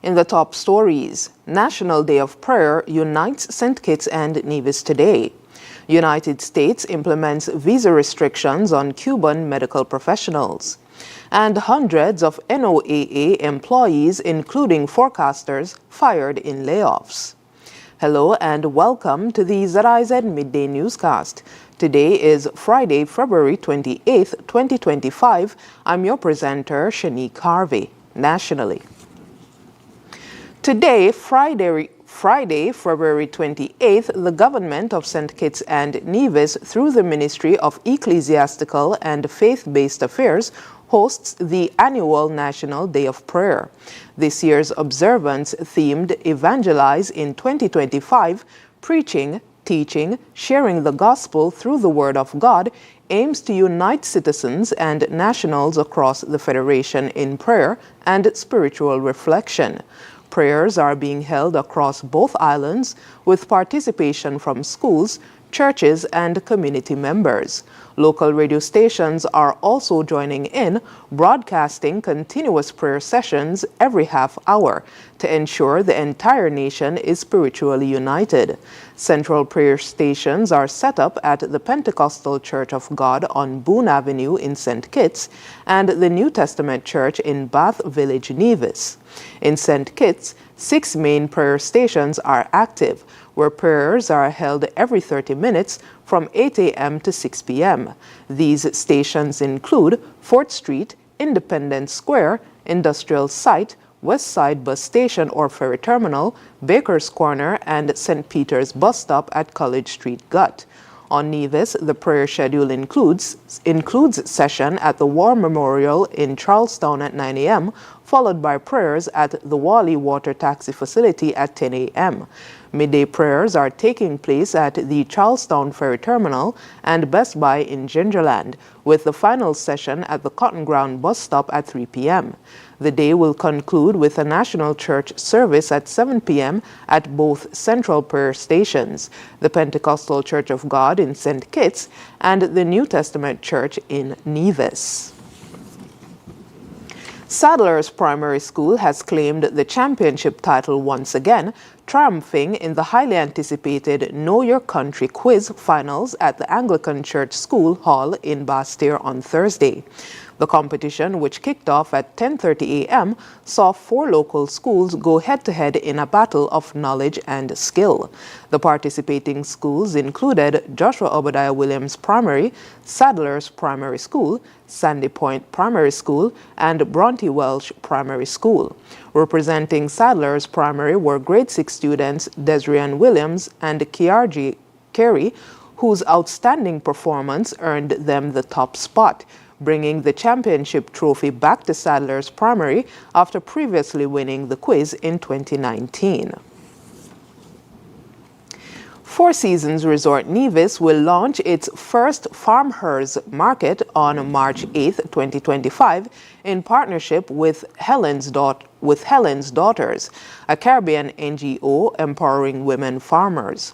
In the top stories, National Day of Prayer unites St. Kitts and Nevis today. United States implements visa restrictions on Cuban medical professionals. And hundreds of NOAA employees, including forecasters, fired in layoffs. Hello and welcome to the ZIZ Midday Newscast. Today is Friday, February 28th, 2025. I'm your presenter, Shanique Harvey. Nationally. Today, Friday, February 28th, the government of St. Kitts and Nevis, through the Ministry of Ecclesiastical and Faith-Based Affairs, hosts the annual National Day of Prayer. This year's observance themed Evangelize in 2025, preaching, teaching, sharing the gospel through the Word of God, aims to unite citizens and nationals across the Federation in prayer and spiritual reflection. Prayers are being held across both islands with participation from schools, churches, and community members. Local radio stations are also joining in, broadcasting continuous prayer sessions every half hour to ensure the entire nation is spiritually united. Central prayer stations are set up at the Pentecostal Church of God on Boone Avenue in St. Kitts and the New Testament Church in Bath Village, Nevis. In St. Kitts, 6 main prayer stations are active, where prayers are held every 30 minutes from 8 a.m. to 6 p.m. These stations include 4th Street, Independence Square, Industrial Site, West Side Bus Station or Ferry Terminal, Baker's Corner, and St. Peter's Bus Stop at College Street Gut. On Nevis, the prayer schedule includes session at the War Memorial in Charlestown at 9 a.m., followed by prayers at the Wally Water Taxi Facility at 10 a.m. Midday prayers are taking place at the Charlestown Ferry Terminal and Best Buy in Gingerland, with the final session at the Cotton Ground Bus Stop at 3 p.m. The day will conclude with a national church service at 7 p.m. at both central prayer stations, the Pentecostal Church of God in St. Kitts and the New Testament Church in Nevis. Sadler's Primary School has claimed the championship title once again, triumphing in the highly anticipated Know Your Country quiz finals at the Anglican Church School Hall in Basse-Terre on Thursday. The competition, which kicked off at 10:30 a.m., saw 4 local schools go head-to-head in a battle of knowledge and skill. The participating schools included Joshua Obadiah Williams Primary, Sadler's Primary School, Sandy Point Primary School, and Bronte Welsh Primary School. Representing Sadler's Primary were grade 6 students Desrian Williams and Kiarji Carey, whose outstanding performance earned them the top spot, bringing the championship trophy back to Sadler's Primary after previously winning the quiz in 2019. Four Seasons Resort Nevis will launch its first Farmers Market on March 8, 2025, in partnership with Helen's Daughters, a Caribbean NGO empowering women farmers.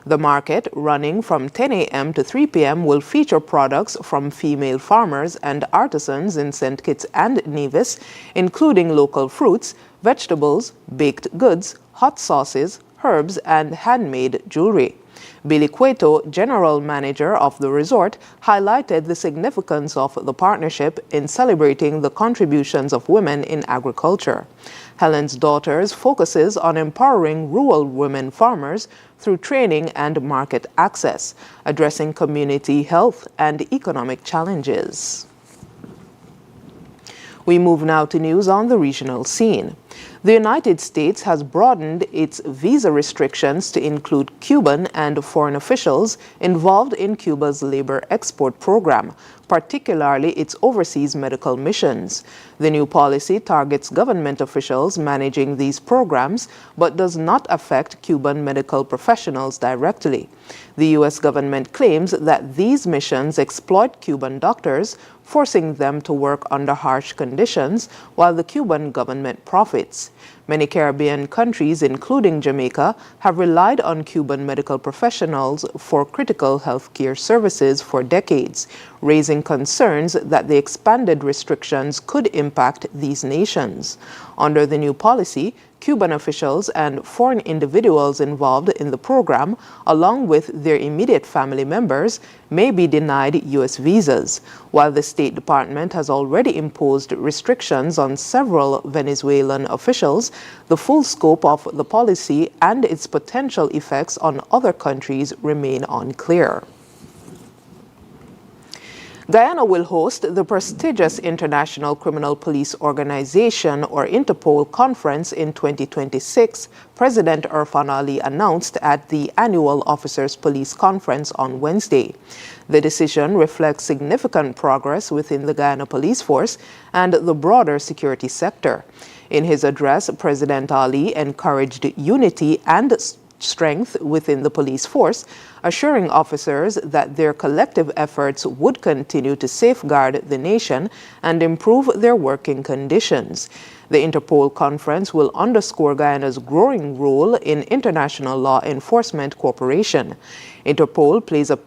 The market, running from 10 a.m. to 3 p.m., will feature products from female farmers and artisans in St. Kitts and Nevis, including local fruits, vegetables, baked goods, hot sauces, herbs, and handmade jewelry. Billy Cueto, general manager of the resort, highlighted the significance of the partnership in celebrating the contributions of women in agriculture. Helen's Daughters focuses on empowering rural women farmers through training and market access, addressing community health and economic challenges. We move now to news on the regional scene. The United States has broadened its visa restrictions to include Cuban and foreign officials involved in Cuba's labor export program, particularly its overseas medical missions. The new policy targets government officials managing these programs, but does not affect Cuban medical professionals directly. The U.S. government claims that these missions exploit Cuban doctors, forcing them to work under harsh conditions, while the Cuban government profits. Many Caribbean countries, including Jamaica, have relied on Cuban medical professionals for critical health care services for decades, raising concerns that the expanded restrictions could impact these nations. Under the new policy, Cuban officials and foreign individuals involved in the program, along with their immediate family members, may be denied U.S. visas, while the State Department has already imposed restrictions on several Venezuelan officials. The full scope of the policy and its potential effects on other countries remain unclear. Guyana will host the prestigious International Criminal Police Organization, or Interpol, conference in 2026, President Irfan Ali announced at the annual Officers Police Conference on Wednesday. The decision reflects significant progress within the Guyana Police Force and the broader security sector. In his address, President Ali encouraged unity and strength within the police force, assuring officers that their collective efforts would continue to safeguard the nation and improve their working conditions. The Interpol conference will underscore Guyana's growing role in international law enforcement cooperation. Interpol plays a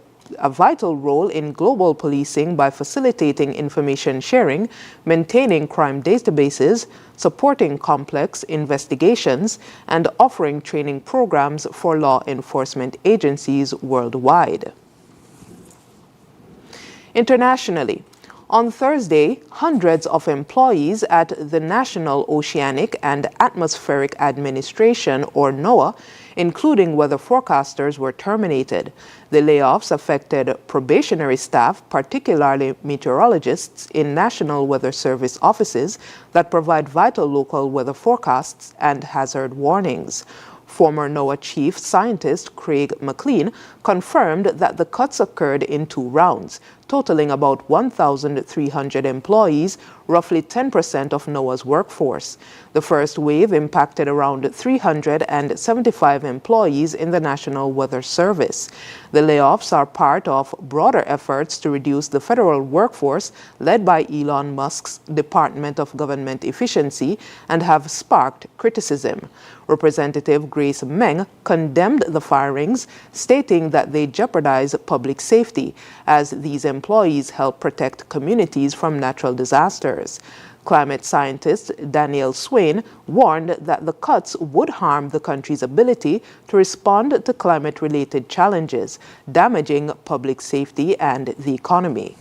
vital role in global policing by facilitating information sharing, maintaining crime databases, supporting complex investigations, and offering training programs for law enforcement agencies worldwide. Internationally, on Thursday, hundreds of employees at the National Oceanic and Atmospheric Administration, or NOAA, including weather forecasters, were terminated. The layoffs affected probationary staff, particularly meteorologists in National Weather Service offices that provide vital local weather forecasts and hazard warnings. Former NOAA chief scientist Craig McLean confirmed that the cuts occurred in 2 rounds, totaling about 1,300 employees, roughly 10% of NOAA's workforce. The first wave impacted around 375 employees in the National Weather Service. The layoffs are part of broader efforts to reduce the federal workforce led by Elon Musk's Department of Government Efficiency and have sparked criticism. Representative Grace Meng condemned the firings, stating that they jeopardize public safety as these employees help protect communities from natural disasters. Climate scientist Daniel Swain warned that the cuts would harm the country's ability to respond to climate-related challenges, damaging public safety and the economy.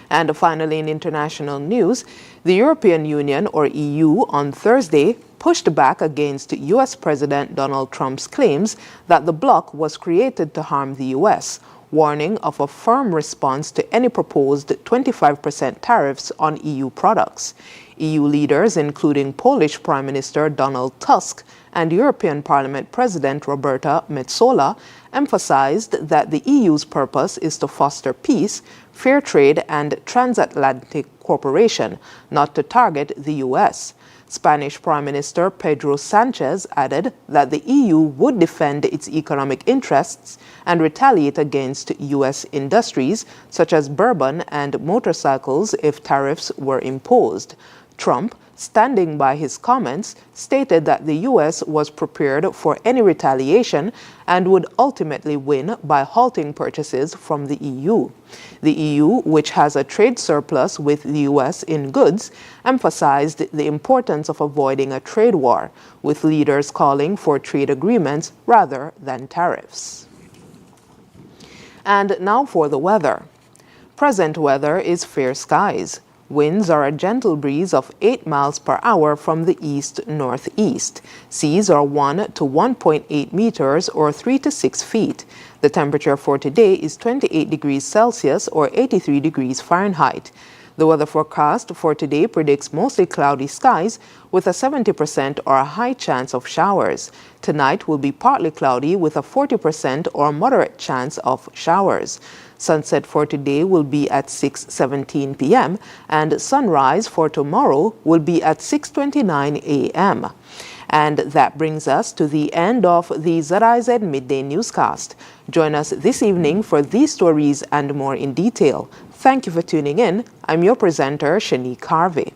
And finally, in international news, the European Union, or EU, on Thursday pushed back against U.S. President Donald Trump's claims that the bloc was created to harm the U.S., warning of a firm response to any proposed 25% tariffs on EU products. EU leaders, including Polish Prime Minister Donald Tusk and European Parliament President Roberta Metsola, emphasized that the EU's purpose is to foster peace, fair trade, and transatlantic cooperation, not to target the U.S. Spanish Prime Minister Pedro Sanchez added that the EU would defend its economic interests and retaliate against U.S. industries such as bourbon and motorcycles if tariffs were imposed. Trump, standing by his comments, stated that the U.S. was prepared for any retaliation and would ultimately win by halting purchases from the EU. The EU, which has a trade surplus with the U.S. in goods, emphasized the importance of avoiding a trade war, with leaders calling for trade agreements rather than tariffs. And now for the weather. Present weather is fair skies. Winds are a gentle breeze of 8 miles per hour from the east-northeast. Seas are 1 to 1.8 meters or 3 to 6 feet. The temperature for today is 28 degrees Celsius or 83 degrees Fahrenheit. The weather forecast for today predicts mostly cloudy skies with a 70% or a high chance of showers. Tonight will be partly cloudy with a 40% or moderate chance of showers. Sunset for today will be at 6:17 p.m. and sunrise for tomorrow will be at 6:29 a.m. And that brings us to the end of the ZIZ Midday Newscast. Join us this evening for these stories and more in detail. Thank you for tuning in. I'm your presenter, Shanique Harvey.